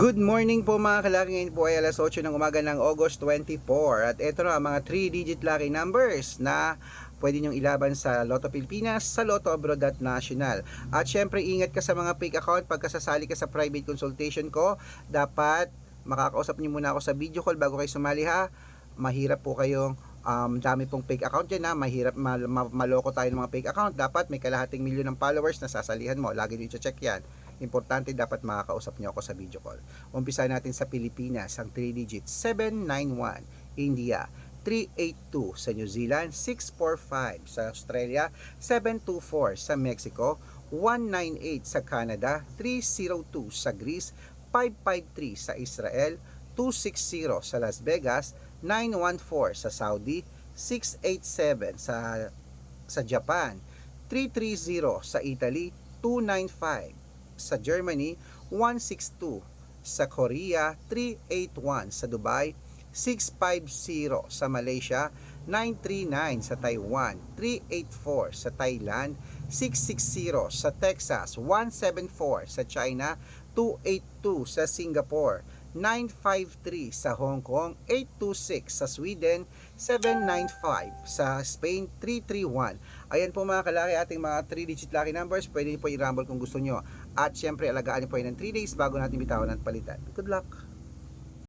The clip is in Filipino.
Good morning po mga kalaki. Ngayon po ay alas 8 ng umaga ng August 24. At ito na ang mga 3-digit lucky numbers na pwede nyong ilaban sa Lotto Pilipinas, sa Lotto Abroad at National. At syempre ingat ka sa mga fake account. Pagkasasali ka sa private consultation ko, dapat makakausap niyo muna ako sa video call bago kayo sumali ha. Mahirap po kayong dami pong fake account dyan ha. Mahirap maloko tayo ng mga fake account. Dapat may kalahating milyon ng followers na sasalihan mo. Lagi nyo i-check yan. Importante, dapat makakausap nyo ako sa video call. Umpisa natin sa Pilipinas, ang 3 digits, 791, India, 382 sa New Zealand, 645 sa Australia, 724 sa Mexico, 198 sa Canada, 302 sa Greece, 553 sa Israel, 260 sa Las Vegas, 914 sa Saudi, 687 sa Japan, 330 sa Italy, 295 sa Germany, 162 sa Korea, 381 sa Dubai, 650 sa Malaysia, 939 sa Taiwan, 384 sa Thailand, 660 sa Texas, 174 sa China, 282 sa Singapore, 953 sa Hong Kong, 826 sa Sweden, 795 sa Spain, 331. Ayan po mga kalaki, ating mga 3-digit lucky numbers. Pwede niyo po i-rumble kung gusto nyo. At syempre alagaan niyo po yan ng 3 days bago natin bitawan at palitan. Good luck!